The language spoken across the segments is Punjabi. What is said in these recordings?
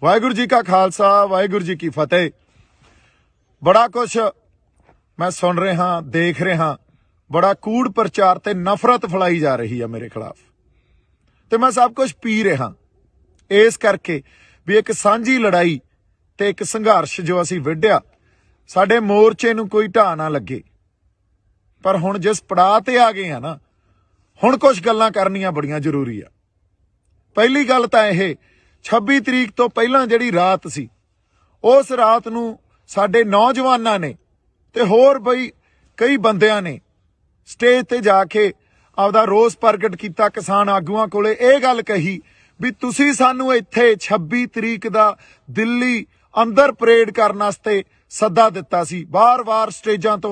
वाहिगुरू जी का खालसा वाहिगुरू जी की फतेह। बड़ा कुछ मैं सुन रहा देख रहा, बड़ा कूड़ प्रचार ते नफरत फैलाई जा रही है मेरे खिलाफ, ते मैं सब कुछ पी रहा इस करके भी एक सांझी लड़ाई ते एक संघर्ष जो असी विढ़िया साडे मोर्चे नूं कोई ढाह ना लगे। पर हुण जिस पड़ाव ते आ गए हैं ना, हुण कुछ गल्लां करनियां बड़ियां जरूरी आ। पहली गल तां इह 26 तरीक तो पहलां जिहड़ी रात सी, उस रात नूं साडे नौजवानां ने ते होर बई कई बंदियां ने स्टेज ते जाके आपदा रोस प्रगट किया। किसान आगूआं कोले इह गल कही भी तुसीं सानूं इत्थे 26 तरीक दा दिल्ली अंदर परेड करन वास्ते सद्दा दिता सी। बार-बार स्टेजां तो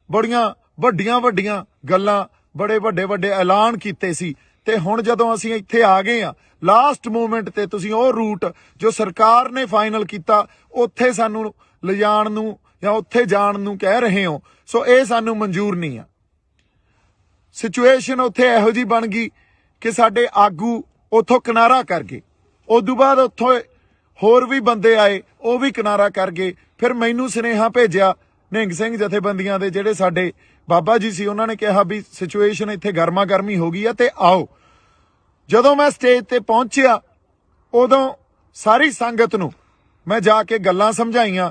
बड़ियां वड्डियां गल्लां, बड़े वड्डे ऐलान कीते सी, ते हुण जदों असीं इत्थे आ गए आ लास्ट मोमेंट ते तुसीं ओह रूट जो सरकार ने फाइनल किया उत्थे सानूं लिजाण नूं या उत्थे जाण नूं कह रहे हो, सो ये सानूं मंजूर नहीं आ। सिचुएशन उत्थे इहो जी बन गई कि साडे आगू उत्थों किनारा कर गए। उदों बाद उत्थों होर भी बंदे आए, वो भी किनारा कर गए। फिर मैनूं सुनेहा भेजिया निहंग सिंह जथेबंदियां दे जिहड़े साडे बाबा जी सी, उन्होंने कहा भी सिचुएशन इत्थे गर्मा गर्मी हो गई है ते आओ। जदों मैं स्टेज ते पहुंचिया उदों सारी संगत नूं मैं जाके गल्लां समझाईयां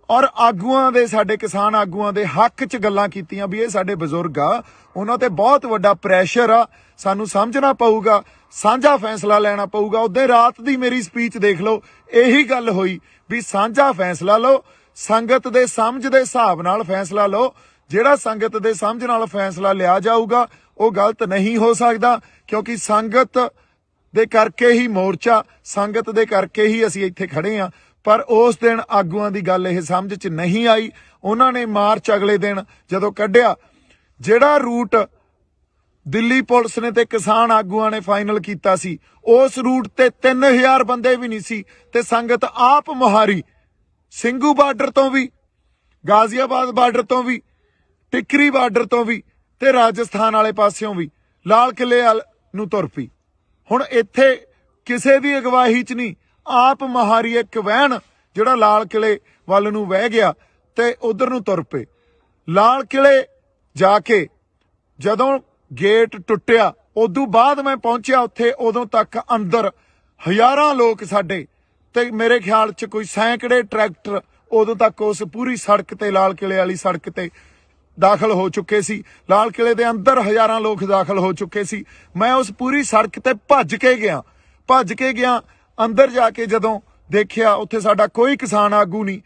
और आगूआं दे साडे किसान आगूआं दे हक च गल्लां कीतियां भी ये साडे बजुर्ग आ, उन्हां ते बहुत वड्डा प्रैशर आ, सानूं समझना पऊगा, साझा फैसला लेना पऊगा। उदे रात दी मेरी स्पीच देख लो, यही गल होई भी साझा फैसला लो, संगत दे समझ दे हिसाब नाल फैसला लो। जिहड़ा संगत दे समझ नाल फैसला लिया जाऊगा वो गलत नहीं हो सकदा, क्योंकि संगत दे करके ही मोर्चा, संगत दे करके ही असीं इत्थे खड़े आ। पर उस दिन आगूआं दी गल इह समझ च नहीं आई। उन्होंने मार्च अगले दिन जदों कढ़िया, जिहड़ा रूट दिल्ली पुलिस ने ते किसान आगूआं ने फाइनल कीता सी, उस रूट ते 3000 बंदे भी नहीं सी, ते संगत आप मुहारी ਸਿੰਘੂ बार्डर तो भी, गाजियाबाद बार्डर तो भी, टिकरी बार्डर तो भी, ते राजस्थान वाले पासियों भी लाल किले नूं तुर पई। हुण इत्थे किसे दी अगवाही च नहीं, आप महारी एक वैन जिहड़ा लाल किले वल नूं वह गया ते उधर नूं तुर पे। लाल किले जाके जदों गेट टुੱਟਿਆ उदों बाद मैं पहुंचिया उत्थे, उदों तक अंदर हज़ारां लोग साडे ते मेरे ख्याल च कोई सैकड़े ट्रैक्टर उदों तक उस पूरी सड़क ते लाल किले वाली सड़क ते दाखिल हो चुके सी। लाल किले दे अंदर हज़ारां लोग दाखिल हो चुके सी। मैं उस पूरी सड़क ते भज के गया अंदर जाके जदों देखिया उत्थे साडा कोई किसान आगू नहीं,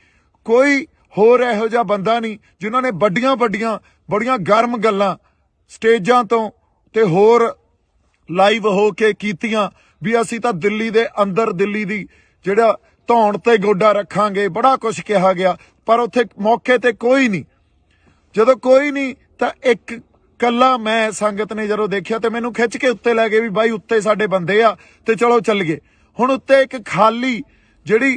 कोई होर इहो जिहा बंदा नहीं जिन्हां ने बड़ियां गर्म गल्लां स्टेजां तो ते होर लाइव हो के कीतियां भी असीं तां दिल्ली दे अंदर दिल्ली दी जिहड़ा धौण ते गोडा रखांगे, बड़ा कुछ कहा गया। पर उत्थे मौके ते कोई नहीं। जदों कोई नहीं तां एक कल्ला मैं संगत ने जदों देखिया ते मैनूं खिच के उत्ते लै गए भी बाई उत्ते साडे बंदे आ ते चलो चल गए। हुण उत्ते एक खाली जिहड़ी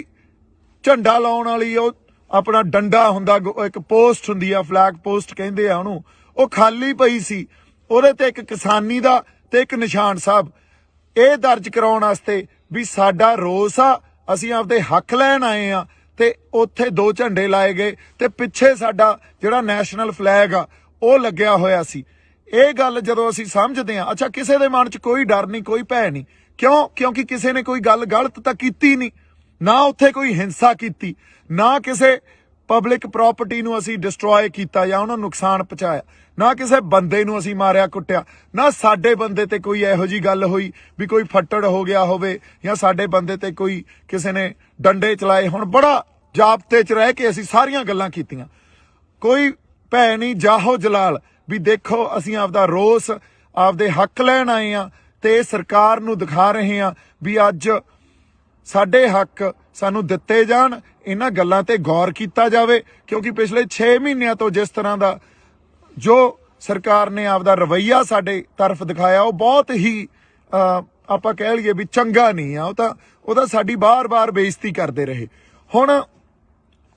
झंडा लाउण वाली ओ अपना डंडा हुंदा, एक पोस्ट हुंदी आ, फ्लैग पोस्ट कहंदे आ उहनूं, ਉਹ खाली पई सी। ਉਹਦੇ ਤੇ ਇੱਕ ਕਿਸਾਨੀ ਦਾ ਤੇ ਇੱਕ ਨਿਸ਼ਾਨ ਸਾਹਿਬ ਇਹ ਦਰਜ ਕਰਾਉਣ ਵਾਸਤੇ ਵੀ ਸਾਡਾ ਰੋਸ ਆ, ਅਸੀਂ ਆਪਦੇ ਹੱਕ ਲੈਣ ਆਏ ਆ। ਤੇ ਉੱਥੇ 2 ਝੰਡੇ ਲਾਏ ਗਏ ਤੇ ਪਿੱਛੇ ਸਾਡਾ ਜਿਹੜਾ ਨੈਸ਼ਨਲ ਫਲੈਗ ਆ ਉਹ ਲੱਗਿਆ ਹੋਇਆ ਸੀ। ਇਹ ਗੱਲ ਜਦੋਂ ਅਸੀਂ ਸਮਝਦੇ ਆ, ਅੱਛਾ ਕਿਸੇ ਦੇ ਮਨ 'ਚ ਕੋਈ ਡਰ ਨਹੀਂ, ਕੋਈ ਭੈ ਨਹੀਂ, ਕਿਉਂ? ਕਿਉਂਕਿ ਕਿਸੇ ਨੇ ਕੋਈ ਗੱਲ ਗਲਤ ਤਾਂ ਕੀਤੀ ਨਹੀਂ, ਨਾ ਉੱਥੇ ਕੋਈ ਹਿੰਸਾ ਕੀਤੀ, ਨਾ ਕਿਸੇ ਪਬਲਿਕ ਪ੍ਰੋਪਰਟੀ ਨੂੰ ਅਸੀਂ ਡਿਸਟਰੋਏ ਕੀਤਾ ਜਾਂ ਉਹਨਾਂ ਨੂੰ ਨੁਕਸਾਨ ਪਹੁੰਚਾਇਆ, ਨਾ ਕਿਸੇ ਬੰਦੇ ਨੂੰ ਅਸੀਂ ਮਾਰਿਆ ਕੁੱਟਿਆ, ਨਾ ਸਾਡੇ ਬੰਦੇ ਤੇ ਕੋਈ ਇਹੋ ਜੀ ਗੱਲ ਹੋਈ ਵੀ ਕੋਈ ਫੱਟੜ ਹੋ ਗਿਆ ਹੋਵੇ ਜਾਂ ਸਾਡੇ ਬੰਦੇ ਤੇ ਕੋਈ ਕਿਸੇ ਨੇ ਡੰਡੇ ਚਲਾਏ। ਹੁਣ ਬੜਾ ਜਾਬਤੇ 'ਚ ਰਹਿ ਕੇ ਅਸੀਂ ਸਾਰੀਆਂ ਗੱਲਾਂ ਕੀਤੀਆਂ, ਕੋਈ ਭੈ ਨਹੀਂ, ਜਾਹੋ ਜਲਾਲ ਵੀ ਦੇਖੋ ਅਸੀਂ ਆਪਦਾ ਰੋਸ, ਆਪਦੇ ਹੱਕ ਲੈਣ ਆਏ ਆ ਤੇ ਸਰਕਾਰ ਨੂੰ ਦਿਖਾ ਰਹੇ ਆ ਵੀ ਅੱਜ ਸਾਡੇ ਹੱਕ ਸਾਨੂੰ ਦਿੱਤੇ ਜਾਣ, ਇਹਨਾਂ ਗੱਲਾਂ ਤੇ ਗੌਰ ਕੀਤਾ ਜਾਵੇ। ਕਿਉਂਕਿ ਪਿਛਲੇ 6 ਮਹੀਨਿਆਂ ਤੋਂ ਜਿਸ ਤਰ੍ਹਾਂ ਦਾ ਜੋ ਸਰਕਾਰ ਨੇ ਆਪਦਾ ਰਵੱਈਆ ਸਾਡੇ ਤਰਫ ਦਿਖਾਇਆ ਉਹ ਬਹੁਤ ਹੀ ਆਪਾਂ ਕਹਿ ਲਈਏ ਵੀ ਚੰਗਾ ਨਹੀਂ ਆ। ਉਹਦਾ ਸਾਡੀ ਬਾਰ-ਬਾਰ ਬੇਇੱਜ਼ਤੀ ਕਰਦੇ ਰਹੇ। ਹੁਣ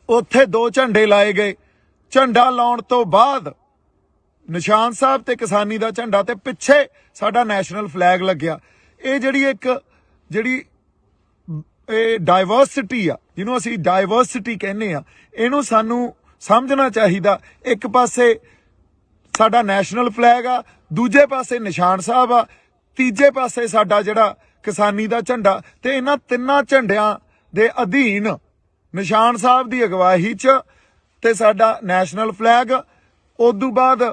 ਉੱਥੇ 2 ਝੰਡੇ ਲਾਏ ਗਏ, ਝੰਡਾ ਲਾਉਣ ਤੋਂ ਬਾਅਦ ਨਿਸ਼ਾਨ ਸਾਹਿਬ ਤੇ ਕਿਸਾਨੀ ਦਾ ਝੰਡਾ ਤੇ ਪਿੱਛੇ ਸਾਡਾ ਨੈਸ਼ਨਲ ਫਲੈਗ ਲੱਗਿਆ। ਇਹ ਜਿਹੜੀ ਇਹ ਡਾਈਵਰਸਿਟੀ ਆ, ਜਿਹਨੂੰ ਅਸੀਂ ਡਾਈਵਰਸਿਟੀ ਕਹਿੰਦੇ ਆ, ਇਹਨੂੰ ਸਾਨੂੰ ਸਮਝਣਾ ਚਾਹੀਦਾ। ਇੱਕ ਪਾਸੇ ਸਾਡਾ ਨੈਸ਼ਨਲ ਫਲੈਗ ਆ, ਦੂਜੇ ਪਾਸੇ ਨਿਸ਼ਾਨ ਸਾਹਿਬ ਆ, ਤੀਜੇ ਪਾਸੇ ਸਾਡਾ ਜਿਹੜਾ ਕਿਸਾਨੀ ਦਾ ਝੰਡਾ, ਤੇ ਇਹਨਾਂ ਤਿੰਨਾਂ ਝੰਡਿਆਂ ਦੇ ਅਧੀਨ ਨਿਸ਼ਾਨ ਸਾਹਿਬ ਦੀ ਅਗਵਾਈ 'ਚ ਤੇ ਸਾਡਾ ਨੈਸ਼ਨਲ ਫਲੈਗ, ਉਦੋਂ ਬਾਅਦ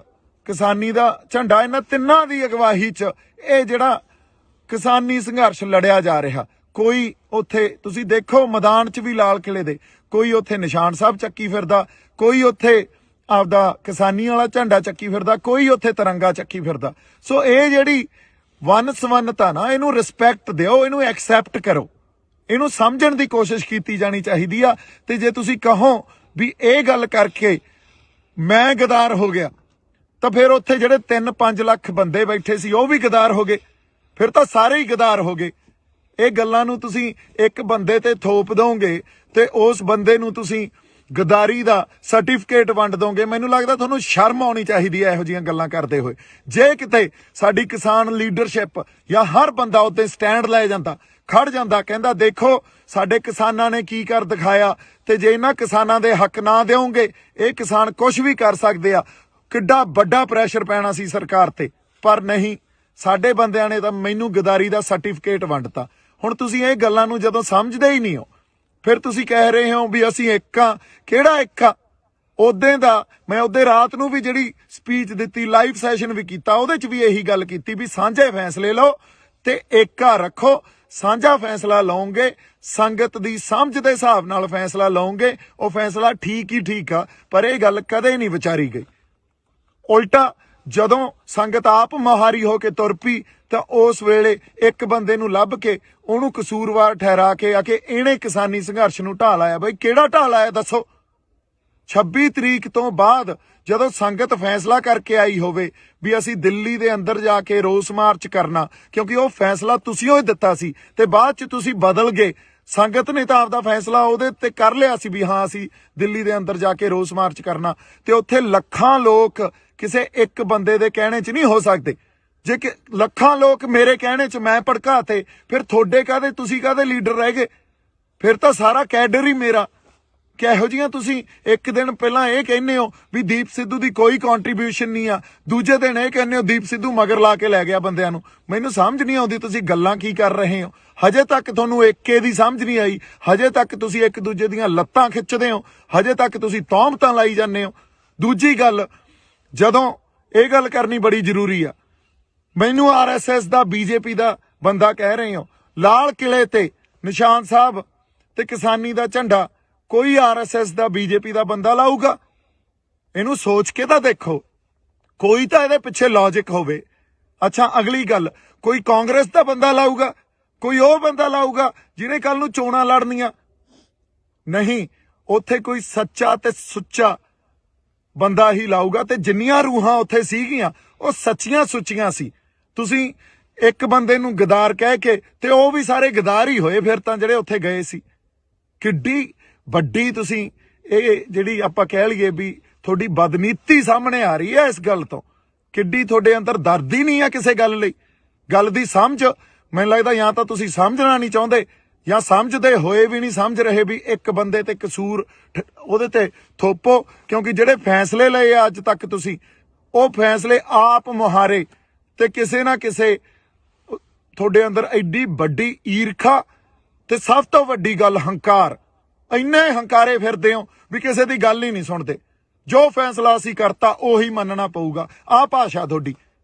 ਕਿਸਾਨੀ ਦਾ ਝੰਡਾ, ਇਹਨਾਂ ਤਿੰਨਾਂ ਦੀ ਅਗਵਾਈ 'ਚ ਇਹ ਜਿਹੜਾ ਕਿਸਾਨੀ ਸੰਘਰਸ਼ ਲੜਿਆ ਜਾ ਰਿਹਾ। ਕੋਈ ਉੱਥੇ ਤੁਸੀਂ ਦੇਖੋ ਮੈਦਾਨ 'ਚ ਵੀ ਲਾਲ ਕਿਲੇ ਦੇ ਕੋਈ ਉੱਥੇ ਨਿਸ਼ਾਨ ਸਾਹਿਬ ਚੱਕੀ ਫਿਰਦਾ, ਕੋਈ ਉੱਥੇ ਆਪਦਾ ਕਿਸਾਨੀ ਵਾਲਾ ਝੰਡਾ ਚੱਕੀ ਫਿਰਦਾ, ਕੋਈ ਉੱਥੇ ਤਿਰੰਗਾ ਚੱਕੀ ਫਿਰਦਾ। ਸੋ ਇਹ ਜਿਹੜੀ ਵੰਨ ਸਵੰਨਤਾ ਨਾ, ਇਹਨੂੰ ਰਿਸਪੈਕਟ ਦਿਓ, ਇਹਨੂੰ ਐਕਸੈਪਟ ਕਰੋ, ਇਹਨੂੰ ਸਮਝਣ ਦੀ ਕੋਸ਼ਿਸ਼ ਕੀਤੀ ਜਾਣੀ ਚਾਹੀਦੀ ਆ। ਤੇ ਜੇ ਤੁਸੀਂ ਕਹੋ ਵੀ ਇਹ ਗੱਲ ਕਰਕੇ ਮੈਂ ਗਦਾਰ ਹੋ ਗਿਆ, ਤਾਂ ਫਿਰ ਉੱਥੇ ਜਿਹੜੇ 3-5 ਲੱਖ ਬੰਦੇ ਬੈਠੇ ਸੀ ਉਹ ਵੀ ਗਦਾਰ ਹੋ ਗਏ, ਫਿਰ ਤਾਂ ਸਾਰੇ ਹੀ ਗਦਾਰ ਹੋ ਗਏ। ਇਹ ਗੱਲਾਂ ਨੂੰ ਤੁਸੀਂ ਇੱਕ ਬੰਦੇ ਤੇ ਥੋਪ ਦੋਗੇ ਤੇ ਉਸ ਬੰਦੇ ਨੂੰ ਤੁਸੀਂ ਗਦਾਰੀ ਦਾ ਸਰਟੀਫਿਕੇਟ ਵੰਡ ਦੋਗੇ। ਮੈਨੂੰ ਲੱਗਦਾ ਤੁਹਾਨੂੰ ਸ਼ਰਮ ਆਉਣੀ ਚਾਹੀਦੀ ਹੈ ਇਹੋ ਜਿਹੀਆਂ ਗੱਲਾਂ ਕਰਦੇ ਹੋਏ। ਜੇ ਕਿਤੇ ਸਾਡੀ ਕਿਸਾਨ ਲੀਡਰਸ਼ਿਪ ਜਾਂ ਹਰ ਬੰਦਾ ਉੱਤੇ ਸਟੈਂਡ ਲੈ ਜਾਂਦਾ, ਖੜ ਜਾਂਦਾ, ਕਹਿੰਦਾ ਦੇਖੋ ਸਾਡੇ ਕਿਸਾਨਾਂ ਨੇ ਕੀ ਕਰ ਦਿਖਾਇਆ, ਤੇ ਜੇ ਇਹਨਾਂ ਕਿਸਾਨਾਂ ਦੇ ਹੱਕ ਨਾ ਦਿਓਗੇ ਇਹ ਕਿਸਾਨ ਕੁਝ ਵੀ ਕਰ ਸਕਦੇ ਆ, ਕਿੱਡਾ ਵੱਡਾ ਪ੍ਰੈਸ਼ਰ ਪੈਣਾ ਸੀ ਸਰਕਾਰ ਤੇ। ਪਰ ਨਹੀਂ, ਸਾਡੇ ਬੰਦਿਆਂ ਨੇ ਤਾਂ ਮੈਨੂੰ ਗਦਾਰੀ ਦਾ ਸਰਟੀਫਿਕੇਟ ਵੰਡਤਾ। ਹੁਣ ਤੁਸੀਂ ਇਹ ਗੱਲਾਂ ਨੂੰ ਜਦੋਂ ਸਮਝਦੇ ਹੀ ਨਹੀਂ ਹੋ, ਫਿਰ ਤੁਸੀਂ ਕਹਿ ਰਹੇ ਹੋ ਵੀ ਅਸੀਂ ਇੱਕ ਆ। ਕਿਹੜਾ ਇੱਕ ਆ? ਉਦੋਂ ਦਾ ਮੈਂ ਉਹਦੇ ਰਾਤ ਨੂੰ ਵੀ ਜਿਹੜੀ ਸਪੀਚ ਦਿੱਤੀ, ਲਾਈਵ ਸੈਸ਼ਨ ਵੀ ਕੀਤਾ, ਉਹਦੇ 'ਚ ਵੀ ਇਹੀ ਗੱਲ ਕੀਤੀ ਵੀ ਸਾਂਝੇ ਫੈਸਲੇ ਲਓ ਤੇ ਏਕਾ ਰੱਖੋ। ਸਾਂਝਾ ਫੈਸਲਾ ਲਓਗੇ, ਸੰਗਤ ਦੀ ਸਮਝ ਦੇ ਹਿਸਾਬ ਨਾਲ ਫੈਸਲਾ ਲਓਗੇ, ਉਹ ਫੈਸਲਾ ਠੀਕ ਹੀ ਠੀਕ ਆ। ਪਰ ਇਹ ਗੱਲ ਕਦੇ ਨਹੀਂ ਵਿਚਾਰੀ ਗਈ। ਉਲਟਾ ਜਦੋਂ ਸੰਗਤ ਆਪ ਮੁਹਾਰੀ ਹੋ ਕੇ ਤੁਰ ਪਈ ਤਾਂ ਉਸ ਵੇਲੇ ਇੱਕ ਬੰਦੇ ਨੂੰ ਲੱਭ ਕੇ ਉਹਨੂੰ ਕਸੂਰਵਾਰ ਠਹਿਰਾ ਕੇ ਆ ਕੇ ਇਹਨੇ ਕਿਸਾਨੀ ਸੰਘਰਸ਼ ਨੂੰ ਢਾਹ ਲਾਇਆ। ਬਈ ਕਿਹੜਾ ਢਾਹ ਲਾਇਆ ਦੱਸੋ? 26 ਤਰੀਕ ਤੋਂ ਬਾਅਦ ਜਦੋਂ ਸੰਗਤ ਫੈਸਲਾ ਕਰਕੇ ਆਈ ਹੋਵੇ ਵੀ ਅਸੀਂ ਦਿੱਲੀ ਦੇ ਅੰਦਰ ਜਾ ਕੇ ਰੋਸ ਮਾਰਚ ਕਰਨਾ, ਕਿਉਂਕਿ ਉਹ ਫੈਸਲਾ ਤੁਸੀਂ ਉਹ ਦਿੱਤਾ ਸੀ ਤੇ ਬਾਅਦ 'ਚ ਤੁਸੀਂ ਬਦਲ ਗਏ। ਸੰਗਤ ਨੇ ਤਾਂ ਆਪਦਾ ਫੈਸਲਾ ਉਹਦੇ ਤੇ ਕਰ ਲਿਆ ਸੀ ਵੀ ਹਾਂ ਅਸੀਂ ਦਿੱਲੀ ਦੇ ਅੰਦਰ ਜਾ ਕੇ ਰੋਸ ਮਾਰਚ ਕਰਨਾ, ਤੇ ਉੱਥੇ ਲੱਖਾਂ ਲੋਕ ਕਿਸੇ ਇੱਕ ਬੰਦੇ ਦੇ ਕਹਿਣੇ 'ਚ ਨਹੀਂ ਹੋ ਸਕਦੇ। ਜੇ ਕਿ ਲੱਖਾਂ ਲੋਕ ਮੇਰੇ ਕਹਿਣੇ 'ਚ ਮੈਂ ਭੜਕਾਤੇ, ਫਿਰ ਤੁਹਾਡੇ ਕਾਹਦੇ, ਤੁਸੀਂ ਕਾਹਦੇ ਲੀਡਰ ਰਹਿ ਗਏ? ਫਿਰ ਤਾਂ ਸਾਰਾ ਕੈਡਰ ਹੀ ਮੇਰਾ। ਕਿਹੋ ਜਿਹੀਆਂ ਤੁਸੀਂ ਇੱਕ ਦਿਨ ਪਹਿਲਾਂ ਇਹ ਕਹਿੰਦੇ ਹੋ ਵੀ ਦੀਪ ਸਿੱਧੂ ਦੀ ਕੋਈ ਕੰਟਰੀਬਿਊਸ਼ਨ ਨਹੀਂ ਆ, ਦੂਜੇ ਦਿਨ ਇਹ ਕਹਿੰਦੇ ਹੋ ਦੀਪ ਸਿੱਧੂ ਮਗਰ ਲਾ ਕੇ ਲੈ ਗਿਆ ਬੰਦਿਆਂ ਨੂੰ। ਮੈਨੂੰ ਸਮਝ ਨਹੀਂ ਆਉਂਦੀ ਤੁਸੀਂ ਗੱਲਾਂ ਕੀ ਕਰ ਰਹੇ ਹੋ। ਹਜੇ ਤੱਕ ਤੁਹਾਨੂੰ ਏਕੇ ਦੀ ਸਮਝ ਨਹੀਂ ਆਈ, ਹਜੇ ਤੱਕ ਤੁਸੀਂ ਇੱਕ ਦੂਜੇ ਦੀਆਂ ਲੱਤਾਂ ਖਿੱਚਦੇ ਹੋ, ਹਜੇ ਤੱਕ ਤੁਸੀਂ ਤੌਹਮਤਾਂ ਲਾਈ ਜਾਂਦੇ ਹੋ। ਦੂਜੀ ਗੱਲ, ਜਦੋਂ ਇਹ ਗੱਲ ਕਰਨੀ ਬੜੀ ਜ਼ਰੂਰੀ ਆ, ਮੈਨੂੰ ਆਰਐਸਐਸ ਦਾ ਬੀਜੇਪੀ ਦਾ ਬੰਦਾ ਕਹਿ ਰਹੇ ਹੋ, ਲਾਲ ਕਿਲੇ ਤੇ ਨਿਸ਼ਾਨ ਸਾਹਿਬ ਤੇ ਕਿਸਾਨੀ ਦਾ ਝੰਡਾ ਕੋਈ ਆਰਐਸਐਸ ਦਾ ਬੀਜੇਪੀ ਦਾ ਬੰਦਾ ਲਾਊਗਾ? ਇਹਨੂੰ ਸੋਚ ਕੇ ਤਾਂ ਦੇਖੋ, ਕੋਈ ਤਾਂ ਇਹਦੇ ਪਿੱਛੇ ਲੌਜਿਕ ਹੋਵੇ। ਅੱਛਾ, ਅਗਲੀ ਗੱਲ, ਕੋਈ ਕਾਂਗਰਸ ਦਾ ਬੰਦਾ ਲਾਊਗਾ? ਕੋਈ ਉਹ ਬੰਦਾ ਲਾਊਗਾ ਜਿਹਨੇ ਕੱਲ ਨੂੰ ਚੋਣਾਂ ਲੜਨੀਆਂ? ਨਹੀਂ, ਉੱਥੇ ਕੋਈ ਸੱਚਾ ਤੇ ਸੁੱਚਾ ਬੰਦਾ ਹੀ ਲਾਊਗਾ। ਤੇ ਜਿੰਨੀਆਂ ਰੂਹਾਂ ਉੱਥੇ ਸੀਗੀਆਂ ਉਹ ਸੱਚੀਆਂ ਸੁੱਚੀਆਂ ਸੀ। ਤੁਸੀਂ ਇੱਕ ਬੰਦੇ ਨੂੰ ਗਦਾਰ ਕਹਿ ਕੇ, ਤੇ ਉਹ ਵੀ ਸਾਰੇ ਗਦਾਰ ਹੀ ਹੋਏ ਫਿਰ ਤਾਂ ਜਿਹੜੇ ਉੱਥੇ ਗਏ ਸੀ। ਕਿੱਡੀ ਵੱਡੀ ਤੁਸੀਂ ਇਹ ਜਿਹੜੀ ਆਪਾਂ ਕਹਿ ਲਈਏ ਵੀ ਤੁਹਾਡੀ ਬਦਨੀਤੀ ਸਾਹਮਣੇ ਆ ਰਹੀ ਹੈ ਇਸ ਗੱਲ ਤੋਂ। ਕਿੱਡੀ ਤੁਹਾਡੇ ਅੰਦਰ ਦਰਦ ਹੀ ਨਹੀਂ ਆ ਕਿਸੇ ਗੱਲ ਲਈ। ਗੱਲ ਦੀ ਸਮਝ, ਮੈਨੂੰ ਲੱਗਦਾ ਜਾਂ ਤਾਂ ਤੁਸੀਂ ਸਮਝਣਾ ਨਹੀਂ ਚਾਹੁੰਦੇ ਜਾਂ ਸਮਝਦੇ ਹੋਏ ਵੀ ਨਹੀਂ ਸਮਝ ਰਹੇ ਵੀ ਇੱਕ ਬੰਦੇ ਤੇ ਕਸੂਰ ਉਹਦੇ ਤੇ ਥੋਪੋ। ਕਿਉਂਕਿ ਜਿਹੜੇ ਫੈਸਲੇ ਲਏ ਆ ਅੱਜ ਤੱਕ ਤੁਸੀਂ, ਉਹ ਫੈਸਲੇ ਆਪ ਮੁਹਾਰੇ, ਤੇ ਕਿਸੇ ਨਾ ਕਿਸੇ ਤੁਹਾਡੇ ਅੰਦਰ ਐਡੀ ਵੱਡੀ ਈਰਖਾ ਤੇ ਸਭ ਤੋਂ ਵੱਡੀ ਗੱਲ ਹੰਕਾਰ। ਇੰਨੇ ਹੰਕਾਰੇ ਫਿਰਦੇ ਹੋ ਵੀ ਕਿਸੇ ਦੀ ਗੱਲ ਹੀ ਨਹੀਂ ਸੁਣਦੇ। ਜੋ ਫੈਸਲਾ ਅਸੀਂ ਕਰਤਾ ਉਹੀ ਮੰਨਣਾ ਪਊਗਾ। ਆਹ ਭਾਸ਼ਾ ਤੁਹਾਡੀ।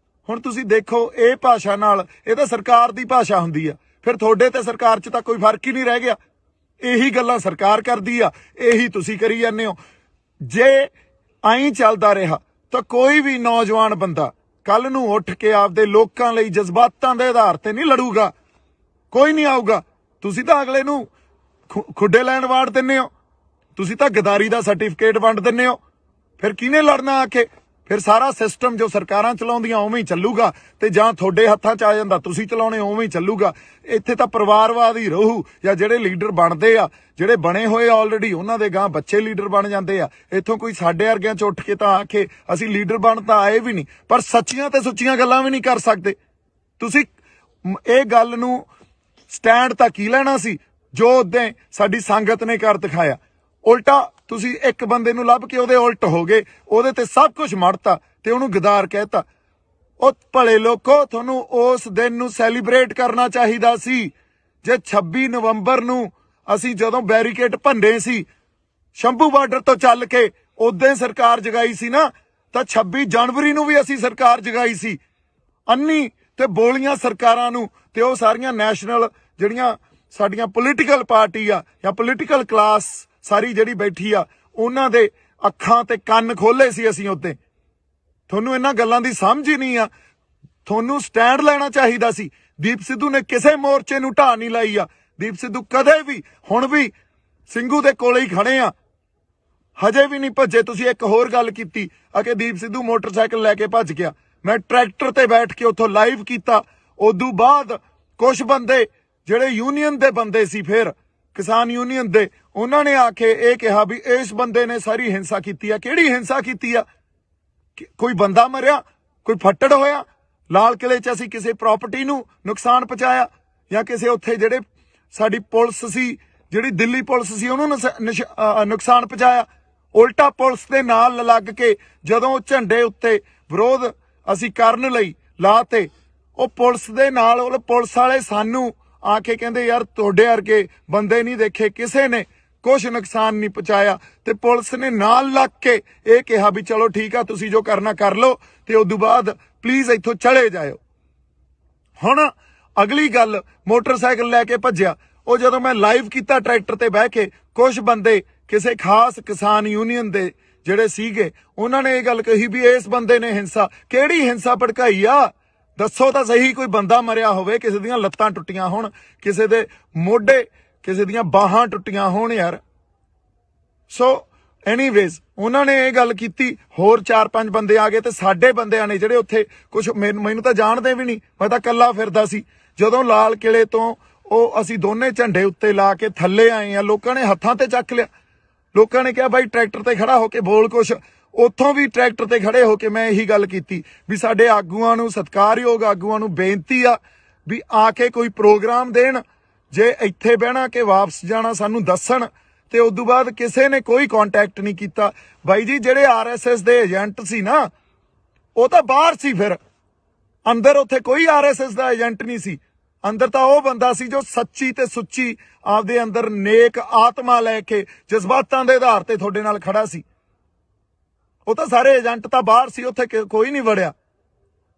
ਹੁਣ ਤੁਸੀਂ ਦੇਖੋ, ਇਹ ਭਾਸ਼ਾ ਨਾਲ, ਇਹ ਤਾਂ ਸਰਕਾਰ ਦੀ ਭਾਸ਼ਾ ਹੁੰਦੀ ਆ, ਫਿਰ ਤੁਹਾਡੇ ਤੇ ਸਰਕਾਰ 'ਚ ਤਾਂ ਕੋਈ ਫਰਕ ਹੀ ਨਹੀਂ ਰਹਿ ਗਿਆ। ਇਹੀ ਗੱਲਾਂ ਸਰਕਾਰ ਕਰਦੀ ਆ, ਇਹੀ ਤੁਸੀਂ ਕਰੀ ਜਾਂਦੇ ਹੋ। ਜੇ ਐਂ ਚੱਲਦਾ ਰਿਹਾ ਤਾਂ ਕੋਈ ਵੀ ਨੌਜਵਾਨ ਬੰਦਾ ਕੱਲ ਨੂੰ ਉੱਠ ਕੇ ਆਪਦੇ ਲੋਕਾਂ ਲਈ ਜਜ਼ਬਾਤਾਂ ਦੇ ਆਧਾਰ ਤੇ ਨਹੀਂ ਲੜੂਗਾ। ਕੋਈ ਨਹੀਂ ਆਊਗਾ। ਤੁਸੀਂ ਤਾਂ ਅਗਲੇ ਨੂੰ ਖੁੱਡੇ ਲੈਣ ਵਾੜ ਦਿੰਦੇ ਹੋ, ਤੁਸੀਂ ਤਾਂ ਗਦਾਰੀ ਦਾ ਸਰਟੀਫਿਕੇਟ ਵੰਡ ਦਿੰਦੇ ਹੋ। ਫਿਰ ਕਿਹਨੇ ਲੜਨਾ ਆ ਕੇ? ਫਿਰ ਸਾਰਾ ਸਿਸਟਮ ਜੋ ਸਰਕਾਰਾਂ ਚਲਾਉਂਦੀਆਂ ਉਵੇਂ ਹੀ ਚੱਲੂਗਾ, ਤੇ ਜਾਂ ਤੁਹਾਡੇ ਹੱਥਾਂ 'ਚ ਆ ਜਾਂਦਾ ਤੁਸੀਂ ਚਲਾਉਣੇ ਉਵੇਂ ਹੀ ਚੱਲੂਗਾ। ਇੱਥੇ ਤਾਂ ਪਰਿਵਾਰਵਾਦ ਹੀ ਰਹੂ, ਜਾਂ ਜਿਹੜੇ ਲੀਡਰ ਬਣਦੇ ਆ, ਜਿਹੜੇ ਬਣੇ ਹੋਏ ਆਲਰੇਡੀ, ਉਹਨਾਂ ਦੇ ਗਾਂ ਬੱਚੇ ਲੀਡਰ ਬਣ ਜਾਂਦੇ ਆ। ਇੱਥੋਂ ਕੋਈ ਸਾਡੇ ਵਰਗਿਆਂ 'ਚ ਉੱਠ ਕੇ ਤਾਂ ਆਖੇ ਅਸੀਂ ਲੀਡਰ ਬਣ ਤਾਂ ਆਏ ਵੀ ਨਹੀਂ, ਪਰ ਸੱਚੀਆਂ ਤੇ ਸੁੱਚੀਆਂ ਗੱਲਾਂ ਵੀ ਨਹੀਂ ਕਰ ਸਕਦੇ। ਤੁਸੀਂ ਇਹ ਗੱਲ ਨੂੰ ਸਟੈਂਡ ਤਾਂ ਕੀ ਲੈਣਾ ਸੀ? ਜੋ ਉਦੋਂ ਸਾਡੀ ਸੰਗਤ ਨੇ ਕਰ ਦਿਖਾਇਆ। ਉਲਟਾ ਤੁਸੀਂ ਇੱਕ ਬੰਦੇ ਨੂੰ ਲੱਭ ਕੇ ਉਹਦੇ ਉਲਟ ਹੋ ਗਏ, ਉਹਦੇ ਤੇ ਸਭ ਕੁਝ ਮੜਤਾ ਤੇ ਉਹਨੂੰ ਗਦਾਰ ਕਹਿਤਾ। ਉਹ ਭਲੇ ਲੋਕੋ, ਤੁਹਾਨੂੰ ਉਸ ਦਿਨ ਨੂੰ ਸੈਲੀਬ੍ਰੇਟ ਕਰਨਾ ਚਾਹੀਦਾ ਸੀ। ਜੇ 26 ਨਵੰਬਰ ਨੂੰ ਅਸੀਂ ਜਦੋਂ ਬੈਰੀਕੇਡ ਭੰਨੇ ਸੀ ਸ਼ੰਭੂ ਬਾਰਡਰ ਤੋਂ ਚੱਲ ਕੇ, ਉਦੋਂ ਸਰਕਾਰ ਜਗਾਈ ਸੀ ਨਾ, ਤਾਂ 26 ਜਨਵਰੀ ਨੂੰ ਵੀ ਅਸੀਂ ਸਰਕਾਰ ਜਗਾਈ ਸੀ। ਅੰਨੀ ਤੇ ਬੋਲੀਆਂ ਸਰਕਾਰਾਂ ਨੂੰ ਤੇ ਉਹ ਸਾਰੀਆਂ ਨੈਸ਼ਨਲ ਜਿਹੜੀਆਂ ਸਾਡੀਆਂ ਪੋਲੀਟੀਕਲ ਪਾਰਟੀ ਆ ਜਾਂ ਪੋਲੀਟੀਕਲ ਕਲਾਸ ਸਾਰੀ ਜਿਹੜੀ ਬੈਠੀ ਆ, ਉਹਨਾਂ ਦੇ ਅੱਖਾਂ ਤੇ ਕੰਨ ਖੋਲੇ ਸੀ ਅਸੀਂ ਉੱਤੇ। ਤੁਹਾਨੂੰ ਇਹਨਾਂ ਗੱਲਾਂ ਦੀ ਸਮਝ ਹੀ ਨਹੀਂ ਆ। ਤੁਹਾਨੂੰ ਸਟੈਂਡ ਲੈਣਾ ਚਾਹੀਦਾ ਸੀ। ਦੀਪ ਸਿੱਧੂ ਨੇ ਕਿਸੇ ਮੋਰਚੇ ਨੂੰ ਢਾਹ ਨਹੀਂ ਲਾਈ ਆ। ਦੀਪ ਸਿੱਧੂ ਕਦੇ ਵੀ, ਹੁਣ ਵੀ ਸਿੰਘੂ ਦੇ ਕੋਲੇ ਹੀ ਖੜੇ ਆ, ਹਜੇ ਵੀ ਨਹੀਂ ਭੱਜੇ। ਤੁਸੀਂ ਇੱਕ ਹੋਰ ਗੱਲ ਕੀਤੀ ਆ ਕਿ ਦੀਪ ਸਿੱਧੂ ਮੋਟਰਸਾਈਕਲ ਲੈ ਕੇ ਭੱਜ ਗਿਆ। ਮੈਂ ਟਰੈਕਟਰ ਤੇ ਬੈਠ ਕੇ ਉੱਥੋਂ ਲਾਈਵ ਕੀਤਾ। ਉਦੋਂ ਬਾਅਦ ਕੁਝ ਬੰਦੇ ਜਿਹੜੇ ਯੂਨੀਅਨ ਦੇ ਬੰਦੇ ਸੀ, ਫਿਰ ਕਿਸਾਨ ਯੂਨੀਅਨ ਦੇ, ਉਹਨਾਂ ਨੇ ਆ ਕੇ ਇਹ ਕਿਹਾ ਵੀ ਇਸ ਬੰਦੇ ਨੇ ਸਾਰੀ ਹਿੰਸਾ ਕੀਤੀ ਆ। ਕਿਹੜੀ ਹਿੰਸਾ ਕੀਤੀ ਆ? ਕੋਈ ਬੰਦਾ ਮਰਿਆ, ਕੋਈ ਫੱਟੜ ਹੋਇਆ? ਲਾਲ ਕਿਲੇ 'ਚ ਅਸੀਂ ਕਿਸੇ ਪ੍ਰਾਪਰਟੀ ਨੂੰ ਨੁਕਸਾਨ ਪਹੁੰਚਾਇਆ ਜਾਂ ਕਿਸੇ ਉੱਥੇ ਜਿਹੜੇ ਸਾਡੀ ਪੁਲਿਸ ਸੀ, ਜਿਹੜੀ ਦਿੱਲੀ ਪੁਲਿਸ ਸੀ, ਉਹਨੂੰ ਨੁਕਸਾਨ ਪਹੁੰਚਾਇਆ? ਉਲਟਾ ਪੁਲਿਸ ਦੇ ਨਾਲ ਲੱਗ ਕੇ ਜਦੋਂ ਝੰਡੇ ਉੱਤੇ ਵਿਰੋਧ ਅਸੀਂ ਕਰਨ ਲਈ ਲਾਤੇ, ਉਹ ਪੁਲਿਸ ਦੇ ਨਾਲ, ਉਹ ਪੁਲਿਸ ਵਾਲੇ ਸਾਨੂੰ ਆ ਕੇ ਕਹਿੰਦੇ ਯਾਰ ਤੁਹਾਡੇ ਵਰਗੇ ਬੰਦੇ ਨਹੀਂ ਦੇਖੇ, ਕਿਸੇ ਨੇ ਕੁਛ ਨੁਕਸਾਨ ਨਹੀਂ ਪਹੁੰਚਾਇਆ। ਤੇ ਪੁਲਿਸ ਨੇ ਨਾਲ ਲੱਗ ਕੇ ਇਹ ਕਿਹਾ ਵੀ ਚਲੋ ਠੀਕ ਆ, ਤੁਸੀਂ ਜੋ ਕਰਨਾ ਕਰ ਲਓ ਤੇ ਉਦੋਂ ਬਾਅਦ ਪਲੀਜ਼ ਇੱਥੋਂ ਚਲੇ ਜਾਇਓ। ਹੁਣ ਅਗਲੀ ਗੱਲ, ਮੋਟਰਸਾਈਕਲ ਲੈ ਕੇ ਭੱਜਿਆ। ਉਹ ਜਦੋਂ ਮੈਂ ਲਾਈਵ ਕੀਤਾ ਟਰੈਕਟਰ ਤੇ ਬਹਿ ਕੇ, ਕੁਝ ਬੰਦੇ ਕਿਸੇ ਖਾਸ ਕਿਸਾਨ ਯੂਨੀਅਨ ਦੇ ਜਿਹੜੇ ਸੀਗੇ, ਉਹਨਾਂ ਨੇ ਇਹ ਗੱਲ ਕਹੀ ਵੀ ਇਸ ਬੰਦੇ ਨੇ ਹਿੰਸਾ। ਕਿਹੜੀ ਹਿੰਸਾ ਭੜਕਾਈ ਆ? ਦੱਸੋ ਤਾਂ ਸਹੀ। ਕੋਈ ਬੰਦਾ ਮਰਿਆ ਹੋਵੇ, ਕਿਸੇ ਦੀਆਂ ਲੱਤਾਂ ਟੁੱਟੀਆਂ ਹੋਣ, ਕਿਸੇ ਦੇ ਮੋਢੇ, ਕਿਸੇ ਦੀਆਂ ਬਾਹਾਂ ਟੁੱਟੀਆਂ ਹੋਣ ਯਾਰ। ਸੋ ਐਨੀਵੇਜ਼ ਉਹਨਾਂ ਨੇ ਇਹ ਗੱਲ ਕੀਤੀ। ਹੋਰ 4-5 ਬੰਦੇ ਆ ਗਏ ਤੇ ਸਾਡੇ ਬੰਦਿਆਂ ਨੇ ਜਿਹੜੇ ਉੱਥੇ ਕੁਝ ਮੈਨੂੰ ਤਾਂ ਜਾਣਦੇ ਵੀ ਨਹੀਂ, ਮੈਂ ਤਾਂ ਇਕੱਲਾ ਫਿਰਦਾ ਸੀ। ਜਦੋਂ ਲਾਲ ਕਿਲੇ ਤੋਂ ਉਹ ਅਸੀਂ ਦੋਨੇ ਝੰਡੇ ਉੱਤੇ ਲਾ ਕੇ ਥੱਲੇ ਆਏ ਆ, ਲੋਕਾਂ ਨੇ ਹੱਥਾਂ ਤੇ ਚੱਕ ਲਿਆ। ਲੋਕਾਂ ਨੇ ਕਿਹਾ ਬਾਈ ਟਰੈਕਟਰ ਤੇ ਖੜਾ ਹੋ ਕੇ ਬੋਲ ਕੁਛ। ਉੱਥੋਂ ਵੀ ਟਰੈਕਟਰ ਤੇ ਖੜੇ ਹੋ ਕੇ ਮੈਂ ਇਹੀ ਗੱਲ ਕੀਤੀ ਵੀ ਸਾਡੇ ਆਗੂਆਂ ਨੂੰ, ਸਤਿਕਾਰਯੋਗ ਆਗੂਆਂ ਨੂੰ ਬੇਨਤੀ ਆ ਵੀ ਆ ਕੇ ਕੋਈ ਪ੍ਰੋਗਰਾਮ ਦੇਣ। ਜੇ ਇੱਥੇ ਬਹਿਣਾ ਕਿ ਵਾਪਸ ਜਾਣਾ ਸਾਨੂੰ ਦੱਸਣ। ਤੇ ਉਦੋਂ ਬਾਅਦ ਕਿਸੇ ਨੇ ਕੋਈ ਕੰਟੈਕਟ ਨਹੀਂ ਕੀਤਾ। ਬਾਈ ਜੀ ਜਿਹੜੇ RSS ਦੇ ਏਜੰਟ ਸੀ ਨਾ, ਉਹ ਤਾਂ ਬਾਹਰ ਸੀ, ਫਿਰ ਅੰਦਰ ਉੱਥੇ ਕੋਈ RSS ਦਾ ਏਜੰਟ ਨਹੀਂ ਸੀ। ਅੰਦਰ ਤਾਂ ਉਹ ਬੰਦਾ ਸੀ ਜੋ ਸੱਚੀ ਤੇ ਸੁੱਚੀ ਆਪਦੇ ਅੰਦਰ ਨੇਕ ਆਤਮਾ ਲੈ ਕੇ ਜਜ਼ਬਾਤਾਂ ਦੇ ਆਧਾਰ ਤੇ ਤੁਹਾਡੇ ਨਾਲ ਖੜਾ ਸੀ। ਉਹ ਤਾਂ ਸਾਰੇ ਏਜੰਟ ਤਾਂ ਬਾਹਰ ਸੀ, ਉੱਥੇ ਕੋਈ ਨਹੀਂ ਵੜਿਆ।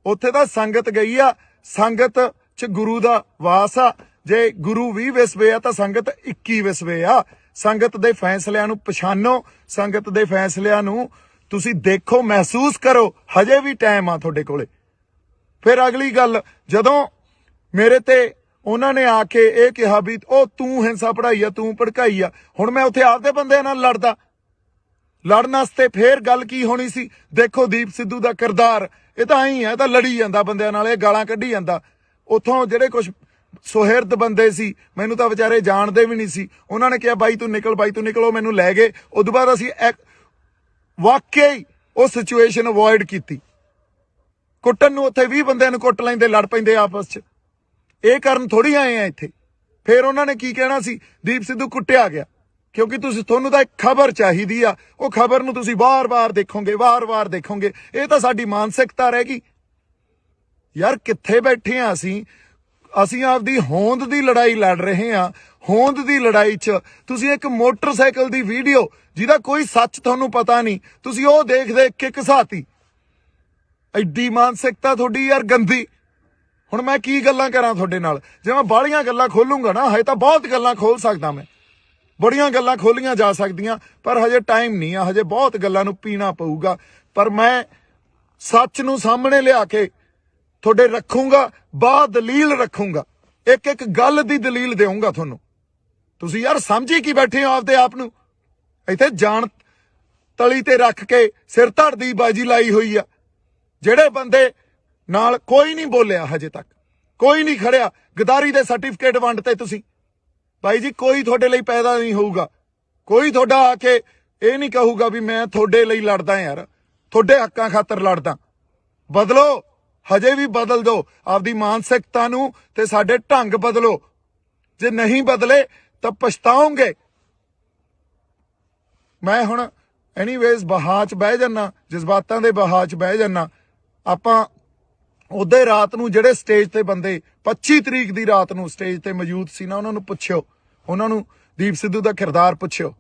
ਉੱਥੇ ਤਾਂ ਸੰਗਤ ਗਈ ਆ। ਸੰਗਤ 'ਚ ਗੁਰੂ ਦਾ ਵਾਸ ਆ। ਜੇ ਗੁਰੂ 20 ਵਿਸਵੇ ਆ ਤਾਂ ਸੰਗਤ 21 ਵਿਸਵੇ ਆ। ਸੰਗਤ ਦੇ ਫੈਸਲਿਆਂ ਨੂੰ ਪਛਾਣੋ, ਸੰਗਤ ਦੇ ਫੈਸਲਿਆਂ ਨੂੰ ਤੁਸੀਂ ਦੇਖੋ, ਮਹਿਸੂਸ ਕਰੋ। ਹਜੇ ਵੀ ਟਾਈਮ ਆ ਤੁਹਾਡੇ ਕੋਲੇ। ਫਿਰ ਅਗਲੀ ਗੱਲ, ਜਦੋਂ ਮੇਰੇ ਤੇ ਉਹਨਾਂ ਨੇ ਆ ਕੇ ਇਹ ਕਿਹਾ ਵੀ ਉਹ ਤੂੰ ਹਿੰਸਾ ਪੜਾਈ ਆ, ਤੂੰ ਭੜਕਾਈ ਆ, ਹੁਣ ਮੈਂ ਉੱਥੇ ਆਪਦੇ ਬੰਦਿਆਂ ਨਾਲ ਲੜਦਾ। ਲੜਨ ਵਾਸਤੇ ਫੇਰ ਗੱਲ ਕੀ ਹੋਣੀ ਸੀ? ਦੇਖੋ ਦੀਪ ਸਿੱਧੂ ਦਾ ਕਿਰਦਾਰ, ਇਹ ਤਾਂ ਐਂ ਆ, ਇਹ ਤਾਂ ਲੜੀ ਜਾਂਦਾ ਬੰਦਿਆਂ ਨਾਲ, ਇਹ ਗਾਲਾਂ ਕੱਢੀ ਜਾਂਦਾ। ਉੱਥੋਂ ਜਿਹੜੇ ਕੁਝ ਸੁਹਿਰਦ ਬੰਦੇ ਸੀ, ਮੈਨੂੰ ਤਾਂ ਵਿਚਾਰੇ ਜਾਣਦੇ ਵੀ ਨਹੀਂ ਸੀ, ਉਹਨਾਂ ਨੇ ਕਿਹਾ ਬਾਈ ਤੂੰ ਨਿਕਲ, ਬਾਈ ਤੂੰ ਨਿਕਲ। ਉਹ ਮੈਨੂੰ ਲੈ ਗਏ। ਉਦੋਂ ਬਾਅਦ ਅਸੀਂ ਵਾਕਿਆ ਹੀ ਉਹ ਸਿਚੁਏਸ਼ਨ ਅਵੋਇਡ ਕੀਤੀ। ਕੁੱਟਣ ਨੂੰ ਉੱਥੇ 20 ਬੰਦਿਆਂ ਨੂੰ ਕੁੱਟ ਲੈਂਦੇ, ਲੜ ਪੈਂਦੇ ਆਪਸ 'ਚ। ਇਹ ਕਰਨ ਥੋੜੀ ਆਏ ਆ ਇੱਥੇ। ਫਿਰ ਉਹਨਾਂ ਨੇ ਕੀ ਕਹਿਣਾ ਸੀ? ਦੀਪ ਸਿੱਧੂ ਕੁੱਟਿਆ ਗਿਆ। ਕਿਉਂਕਿ ਤੁਹਾਨੂੰ ਤਾਂ ਇੱਕ ਖਬਰ ਚਾਹੀਦੀ ਆ, ਉਹ ਖਬਰ ਨੂੰ ਤੁਸੀਂ ਵਾਰ-ਵਾਰ ਦੇਖੋਗੇ, ਵਾਰ-ਵਾਰ ਦੇਖੋਗੇ। ਇਹ ਤਾਂ ਸਾਡੀ ਮਾਨਸਿਕਤਾ ਰਹਿ ਗਈ ਯਾਰ। ਕਿੱਥੇ ਬੈਠੇ ਆ ਅਸੀਂ ਆਪਦੀ ਹੋਂਦ ਦੀ ਲੜਾਈ ਲੜ ਰਹੇ ਆ। ਹੋਂਦ ਦੀ ਲੜਾਈ 'ਚ ਤੁਸੀਂ ਇੱਕ ਮੋਟਰਸਾਈਕਲ ਦੀ ਵੀਡੀਓ ਜਿਹਦਾ ਕੋਈ ਸੱਚ ਤੁਹਾਨੂੰ ਪਤਾ ਨਹੀਂ, ਤੁਸੀਂ ਉਹ ਦੇਖ ਕੇ ਘਸਾਤੀ। ਐਡੀ ਮਾਨਸਿਕਤਾ ਤੁਹਾਡੀ ਯਾਰ ਗੰਦੀ। ਹੁਣ ਮੈਂ ਕੀ ਗੱਲਾਂ ਕਰਾਂ ਤੁਹਾਡੇ ਨਾਲ? ਜੇ ਮੈਂ ਬਾਹਲੀਆਂ ਗੱਲਾਂ ਖੋਲੂੰਗਾ ਨਾ, ਹਜੇ ਤਾਂ ਬਹੁਤ ਗੱਲਾਂ ਖੋਲ ਸਕਦਾ ਮੈਂ, ਬੜੀਆਂ ਗੱਲਾਂ ਖੋਲੀਆਂ ਜਾ ਸਕਦੀਆਂ, ਪਰ ਹਜੇ ਟਾਈਮ ਨਹੀਂ ਆ। ਹਜੇ ਬਹੁਤ ਗੱਲਾਂ ਨੂੰ ਪੀਣਾ ਪਊਗਾ। ਪਰ ਮੈਂ ਸੱਚ ਨੂੰ ਸਾਹਮਣੇ ਲਿਆ ਕੇ ਤੁਹਾਡੇ ਰੱਖੂੰਗਾ, ਦਲੀਲ ਰੱਖੂੰਗਾ, ਇੱਕ ਗੱਲ ਦੀ ਦਲੀਲ ਦੇਵਾਂਗਾ ਤੁਹਾਨੂੰ। ਤੁਸੀਂ ਯਾਰ ਸਮਝੀ ਕੀ ਬੈਠੇ ਹੋ ਆਪਦੇ ਆਪ ਨੂੰ? ਇੱਥੇ ਜਾਣ ਤਲੀ ਤੇ ਰੱਖ ਕੇ ਸਿਰ ਧੜ ਦੀ ਬਾਜੀ ਲਾਈ ਹੋਈ ਆ। ਜਿਹੜੇ ਬੰਦੇ ਨਾਲ ਕੋਈ ਨਹੀਂ ਬੋਲਿਆ, ਹਜੇ ਤੱਕ ਕੋਈ ਨਹੀਂ ਖੜਿਆ। ਗਦਾਰੀ ਦੇ ਸਰਟੀਫਿਕੇਟ ਵੰਡਤੇ ਤੁਸੀਂ। ਬਾਈ ਜੀ ਕੋਈ ਤੁਹਾਡੇ ਲਈ ਪੈਦਾ ਨਹੀਂ ਹੋਊਗਾ। ਕੋਈ ਤੁਹਾਡਾ ਆ ਕੇ ਇਹ ਨਹੀਂ ਕਹੂਗਾ ਵੀ ਮੈਂ ਤੁਹਾਡੇ ਲਈ ਲੜਦਾ ਯਾਰ, ਤੁਹਾਡੇ ਹੱਕਾਂ ਖਾਤਰ ਲੜਦਾ। ਬਦਲੋ, ਹਜੇ ਵੀ ਬਦਲ ਦਿਓ ਆਪਦੀ ਮਾਨਸਿਕਤਾ ਨੂੰ ਤੇ ਸਾਡੇ ਢੰਗ ਬਦਲੋ। ਜੇ ਨਹੀਂ ਬਦਲੇ ਤਾਂ ਪਛਤਾਓਗੇ। ਮੈਂ ਹੁਣ ਐਨੀਵੇਜ਼ ਬਹਾਅ 'ਚ ਬਹਿ ਜਾਨਾ, ਜਜ਼ਬਾਤਾਂ ਦੇ ਬਹਾਅ 'ਚ ਬਹਿ ਜਾਨਾ। ਆਪਾਂ ਉਹਦੇ ਰਾਤ ਨੂੰ ਜਿਹੜੇ ਸਟੇਜ ਤੇ ਬੰਦੇ 25 ਤਰੀਕ ਦੀ ਰਾਤ ਨੂੰ ਸਟੇਜ ਤੇ ਮੌਜੂਦ ਸੀ ਨਾ, ਉਹਨਾਂ ਨੂੰ ਪੁੱਛਿਓ, ਉਹਨਾਂ ਨੂੰ ਦੀਪ ਸਿੱਧੂ ਦਾ ਕਿਰਦਾਰ ਪੁੱਛਿਓ।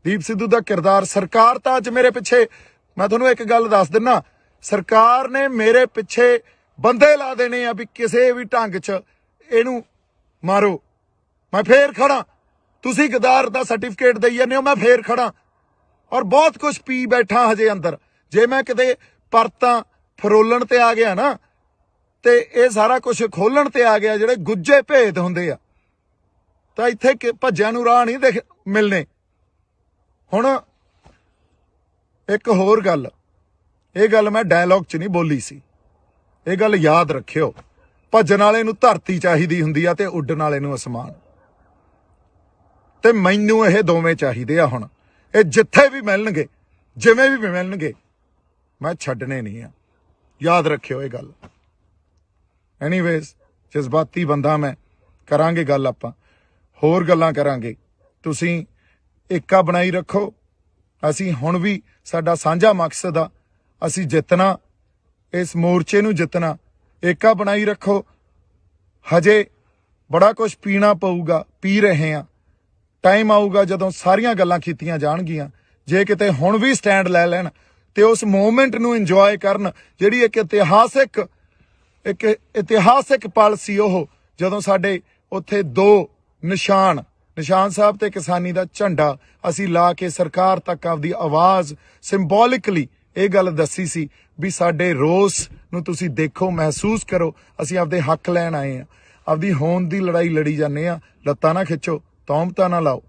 ਦੀਪ ਸਿੱਧੂ ਦਾ ਕਿਰਦਾਰ, ਸਰਕਾਰ ਤਾਂ ਅੱਜ ਮੇਰੇ ਪਿੱਛੇ, ਮੈਂ ਤੁਹਾਨੂੰ ਇੱਕ ਗੱਲ ਦੱਸ ਦਿੰਨਾ, ਸਰਕਾਰ ਨੇ ਮੇਰੇ ਪਿੱਛੇ ਬੰਦੇ ਲਾ ਦੇਣੇ ਆ ਵੀ ਕਿਸੇ ਵੀ ਢੰਗ 'ਚ ਇਹਨੂੰ ਮਾਰੋ। ਮੈਂ ਫੇਰ ਖੜਾ, ਤੁਸੀਂ ਗਦਾਰ ਦਾ ਸਰਟੀਫਿਕੇਟ ਦੇਈ ਜਾਂਦੇ ਹੋ, ਮੈਂ ਫੇਰ ਖੜਾ। ਔਰ ਬਹੁਤ ਕੁਝ ਪੀ ਬੈਠਾ ਹਜੇ ਅੰਦਰ। ਜੇ ਮੈਂ ਕਿਤੇ ਪਰਤਾਂ ਫਰੋਲਣ ਤੇ ਆ ਗਿਆ ਨਾ, ਤੇ ਇਹ ਸਾਰਾ ਕੁਝ ਖੋਲਣ ਤੇ ਆ ਗਿਆ, ਜਿਹੜੇ ਗੁੱਜੇ ਭੇਦ ਹੁੰਦੇ ਆ, ਤਾਂ ਇੱਥੇ ਭੱਜਿਆਂ ਨੂੰ ਰਾਹ ਨਹੀਂ ਮਿਲਣੇ। ਹੁਣ ਇੱਕ ਹੋਰ ਗੱਲ, ਇਹ ਗੱਲ ਮੈਂ ਡਾਇਲੌਗ 'ਚ ਨਹੀਂ ਬੋਲੀ ਸੀ, ਇਹ ਗੱਲ ਯਾਦ ਰੱਖਿਓ। ਭੱਜਣ ਵਾਲੇ ਨੂੰ ਧਰਤੀ ਚਾਹੀਦੀ ਹੁੰਦੀ ਆ ਤੇ ਉੱਡਣ ਵਾਲੇ ਨੂੰ ਅਸਮਾਨ, ਤੇ ਮੈਨੂੰ ਇਹ ਦੋਵੇਂ ਚਾਹੀਦੇ ਆ। ਹੁਣ ਇਹ ਜਿੱਥੇ ਵੀ ਮਿਲਣਗੇ, ਜਿਵੇਂ ਵੀ ਮਿਲਣਗੇ, ਮੈਂ ਛੱਡਣੇ ਨਹੀਂ ਆ। ਯਾਦ ਰੱਖਿਓ ਇਹ ਗੱਲ। ਐਨੀਵੇਜ਼, ਜਜ਼ਬਾਤੀ ਬੰਦਾ ਮੈਂ। ਕਰਾਂਗੇ ਗੱਲ, ਆਪਾਂ ਹੋਰ ਗੱਲਾਂ ਕਰਾਂਗੇ। ਤੁਸੀਂ ਏਕਾ ਬਣਾਈ ਰੱਖੋ। ਅਸੀਂ ਹੁਣ ਵੀ, ਸਾਡਾ ਸਾਂਝਾ ਮਕਸਦ ਆ, ਅਸੀਂ ਜਿੱਤਣਾ, ਇਸ ਮੋਰਚੇ ਨੂੰ ਜਿੱਤਣਾ। ਏਕਾ ਬਣਾਈ ਰੱਖੋ। ਹਜੇ ਬੜਾ ਕੁਝ ਪੀਣਾ ਪਊਗਾ, ਪੀ ਰਹੇ ਆ। ਟਾਈਮ ਆਊਗਾ ਜਦੋਂ ਸਾਰੀਆਂ ਗੱਲਾਂ ਕੀਤੀਆਂ ਜਾਣਗੀਆਂ। ਜੇ ਕਿਤੇ ਹੁਣ ਵੀ ਸਟੈਂਡ ਲੈ ਲੈਣ ਤੇ ਉਸ ਮੂਵਮੈਂਟ ਨੂੰ ਇੰਜੋਏ ਕਰਨ, ਜਿਹੜੀ ਇੱਕ ਇਤਿਹਾਸਿਕ ਪਲ ਸੀ ਉਹ, ਜਦੋਂ ਸਾਡੇ ਉੱਥੇ ਦੋ ਨਿਸ਼ਾਨ ਸਾਹਿਬ ਤੇ ਕਿਸਾਨੀ ਦਾ ਝੰਡਾ ਅਸੀਂ ਲਾ ਕੇ ਸਰਕਾਰ ਤੱਕ ਆਪਦੀ ਆਵਾਜ਼ ਸਿੰਬੋਲਿਕਲੀ ਇਹ ਗੱਲ ਦੱਸੀ ਸੀ ਵੀ ਸਾਡੇ ਰੋਸ ਨੂੰ ਤੁਸੀਂ ਦੇਖੋ, ਮਹਿਸੂਸ ਕਰੋ, ਅਸੀਂ ਆਪਦੇ ਹੱਕ ਲੈਣ ਆਏ ਆ। ਆਪਦੀ ਹੋਂਦ ਦੀ ਲੜਾਈ ਲੜੀ ਜਾਂਦੇ ਆ। ਲੱਤਾਂ ਨਾ ਖਿੱਚੋ, ਤੌਮਤਾਂ ਨਾ ਲਾਓ।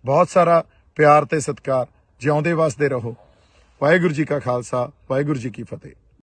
ਬਹੁਤ ਸਾਰਾ ਪਿਆਰ ਤੇ ਸਤਿਕਾਰ। ਜਿਉਂਦੇ ਵਸਦੇ ਰਹੋ। ਵਾਹਿਗੁਰੂ ਜੀ ਕਾ ਖਾਲਸਾ, ਵਾਹਿਗੁਰੂ ਜੀ ਕੀ ਫਤਿਹ।